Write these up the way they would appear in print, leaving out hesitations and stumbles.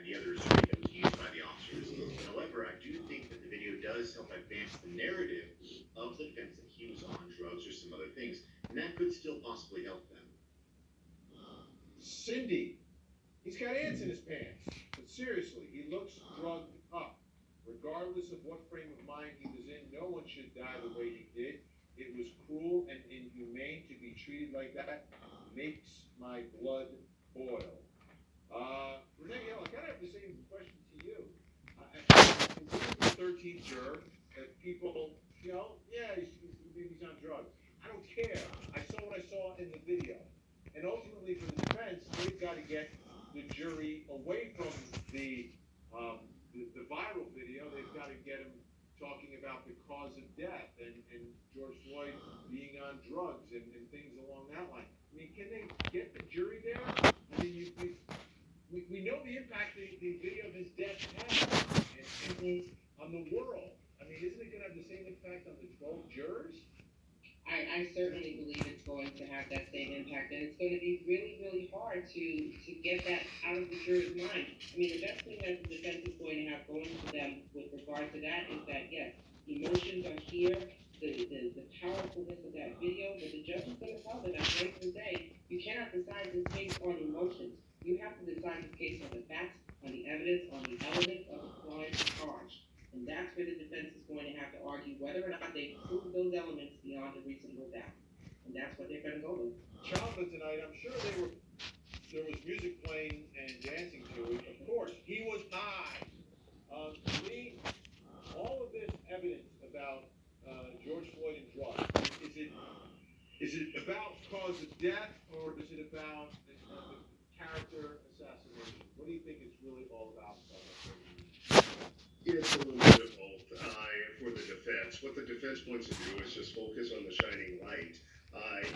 the other street that was used by the officers. However, I do think that the video does help advance the narrative of the defense that he was on drugs or some other things, and that could still possibly help them. Cindy, he's got ants in his pants. But seriously, he looks drugged up. Regardless of what frame of mind he was in, no one should die the way he did. It was cruel and inhumane to be treated like that. Makes my blood boil. Renee, I gotta have the same question to you. The 13th juror, that people, yeah, he's on drugs. I don't care. I saw what I saw in the video. And ultimately, for the defense, they've got to get the jury away from the viral video. They've got to get him talking about the cause of death and George Floyd being on drugs and things along that line. I mean, can they get the jury there? I mean, we know the impact the video of his death has on the world. I mean, isn't it going to have the same impact on the 12 jurors? I certainly believe it's going to have that same impact, and it's going to be really, really hard to get that out of the juror's mind. I mean, the best thing that the defense is going to have going to them with regard to that is that, yes, emotions are here, the powerfulness of that video, but the judge is going to tell them at the end of the day, you cannot decide this case on emotions. You have to decide this case on the facts, on the evidence, on the elements of the crime charged. And that's where the defense is going to have to argue whether or not they prove those elements beyond a reasonable doubt. And that's what they're going to go with. Chandler tonight, I'm sure there was music playing and dancing to it. Of course, he was high. Lee, all of this evidence about George Floyd and drugs, is it about cause of death, or is it about the character assassination? What do you think it's really all about? It's a little bit of both for the defense. What the defense wants to do is just focus on the shining light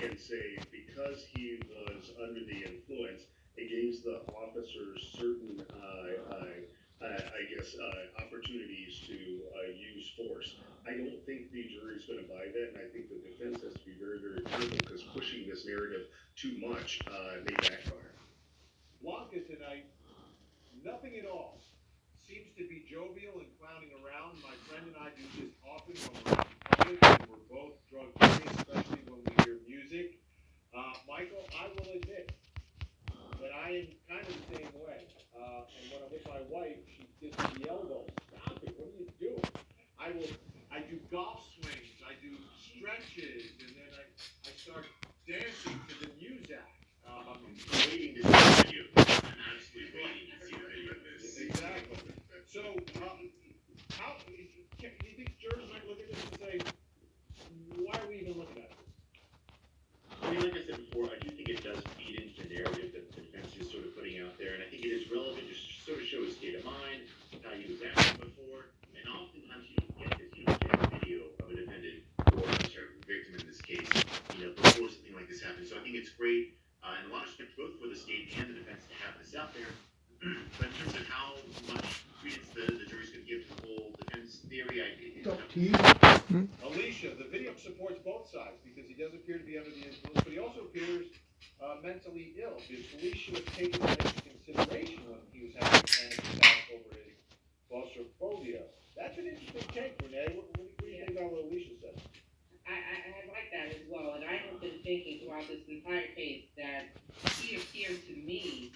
and say because he was under the influence, it gives the officers certain, opportunities to use force. I don't think the jury's going to buy that, and I think the defense has to be very, very careful because pushing this narrative too much may backfire. Blanca tonight, nothing at all. Seems to be jovial and clowning around. My friend and I do this often when we're out in public and we're both drug-free, especially when we hear music. Michael, I will admit that I am kind of the same way. And when I'm with my wife, she gives me the elbow. Stop it, what are you doing? I do golf swings, I do stretches, and then I start dancing to the music. Waiting to see the video. I'm absolutely waiting to see the video of this. Exactly. So, how do you think jurors might look at this and say, why are we even looking at it? I mean, like I said before, I do think it does feed into the narrative that the defense is sort of putting out there, and I think it is relevant to sort of show his state of mind, how he was acting before, and oftentimes you don't get this. You don't get a video of a defendant or a victim in this case, before something like this happens. So I think it's great, and a lot of respect both for the state and the defense to have this out there. But in terms of how much credence the jury's going to give to the whole defense theory, it's up to you. Alicia, the video supports both sides because he does appear to be under the influence, but he also appears mentally ill. Did police should have taken that into consideration when he was having a panic attack over his claustrophobia? That's an interesting take, Renee. What do you think about what Alicia said? I like that as well, and I have been thinking throughout this entire case that he appeared to me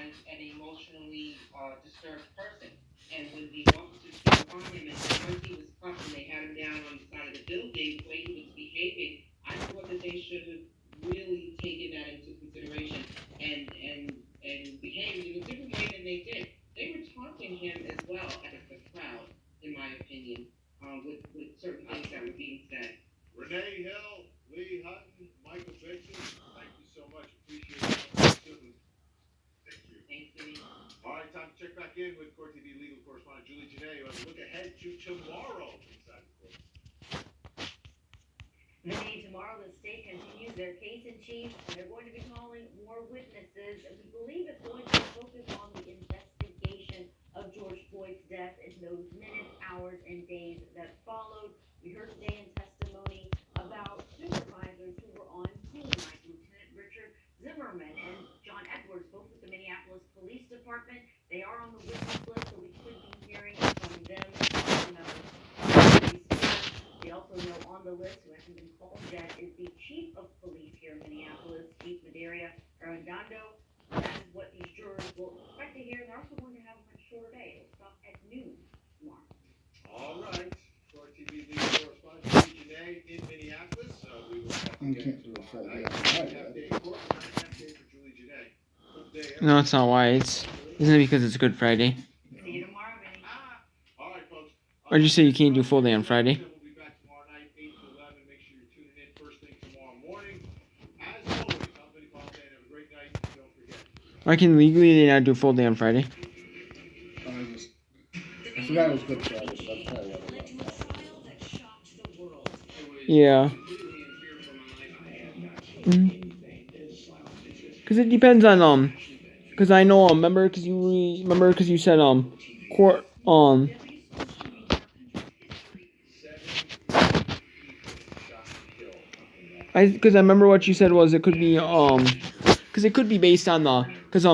as an emotionally disturbed person. And when the officers came upon him and because he was pumped and they had him down on the side of the building, the way he was behaving, I thought that they should have really taken that into consideration and behaved in a different way than they did. They were taunting him as well as the crowd, in my opinion, with certain things that were being said. Renee Hill, Lee Hutton, Michael Dixon, thank you so much. Appreciate it. Thank you. Thanks, Jimmy. All right, time to check back in with Court TV legal correspondent Julie Janae as we look ahead to tomorrow inside the court. Renee, tomorrow the state continues their case in chief, and they're going to be calling more witnesses, and we believe it's going to focus on the investigation of George Floyd's death in those minutes, hours, and days that followed. We heard today in testimony about supervisors who were on scene, like Lieutenant Richard Zimmerman and John Edwards, both with the Minneapolis Police Department. They are are on the witness list, so we could be hearing from them, you know, they also know on the list who hasn't been called yet is the chief of police here in Minneapolis, Chief Madeira Arredondo. That is what these jurors will expect to hear. They're also going to have a much shorter day. It'll stop at noon tomorrow. All right, Short TV lead correspondent Julie Janae in Minneapolis. We will have to You get can't do a full day on half Friday. day court, not a half day for Julie Janae. Full day No, it's not why. Isn't it because it's Good Friday? See you tomorrow, Vinny. All right, folks. Why'd you say you can't do full day on Friday? We'll be back tomorrow night, 8 to 11. Make sure you're tuning in first thing tomorrow morning. As always, I'm Vinny Fontaine. Have a great night. And don't forget. Why can legally they not do full day on Friday? I forgot it was Good Friday, but that's probably what it was. Yeah. Cause it depends on cause I know remember cause you said court cause I remember what you said was it could be cause it could be based on the cause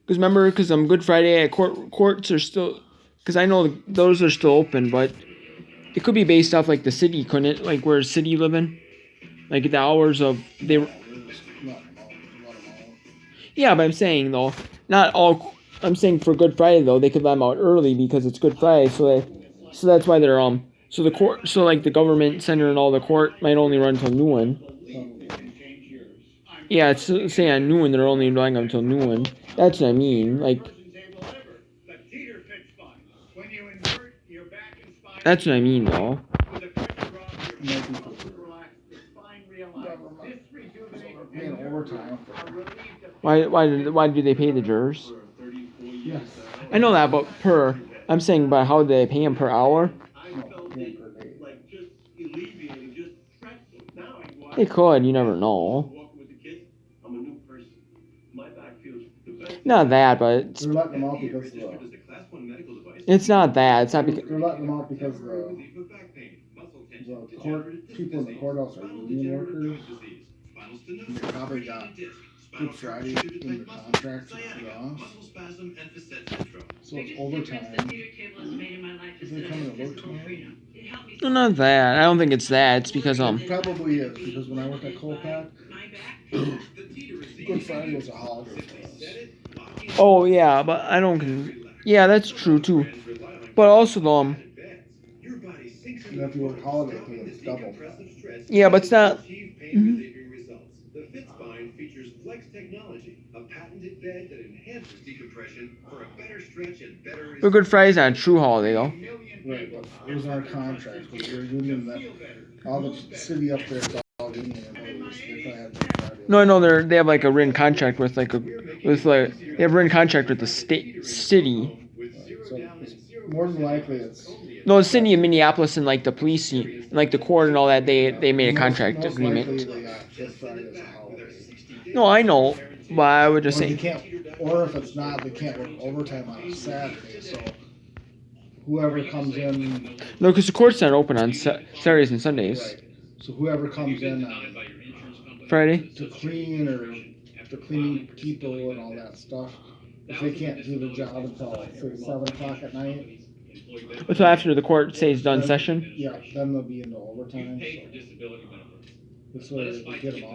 remember cause Good Friday at courts are still cause I know those are still open, but it could be based off like the city, couldn't it? Like where city live in? Like the hours of they were. Yeah, but I'm saying though, not all. I'm saying for Good Friday though, they could let them out early because it's Good Friday, so that's why they're so the court, so like the government center and all the court might only run till noon. Yeah, it's saying at noon they're only running until noon. That's what I mean. Like. That's what I mean though. Why do they pay the jurors? Yes. I know that, but I'm saying, but how do they pay them per hour? They could, you never know. Not that, but they're letting them out because it's not that. It's not because they're letting them out because the people in the courthouse are union workers. And they probably got Good Friday in the contract with us. So it's overtime. Is they coming to work tomorrow? No, not that. I don't think it's that. It's because It probably is because when I worked at Colpack, Good Friday was a holiday for us. Oh yeah, but I don't. Yeah, that's true too. But also though, and if you work holiday pay, it's double. Yeah, but it's not. The FitSpine features Flex technology, a patented bed that enhances decompression for a better stretch and better results. But Good Friday's not a true holiday though. Right, but it was our contract with your union that all the city up there is all union employees. They probably have Good Friday. No, I know they have like a written contract with they have a written contract with the city. So it's more than likely it's. No, the city of Minneapolis and like the police and like the court and all that they made a contract most agreement. Likely they got Good Friday as a holiday. No, I know, but I would just say. Or if it's not, they can't work overtime on a Saturday. So whoever comes in. No, because the court's not open on Saturdays and Sundays. Right. So whoever comes in on Friday to clean or to clean people and all that stuff, if they can't do the job until say 7 o'clock at night. So after the court says done session. Yeah, then they'll be into overtime. So this way they get them out.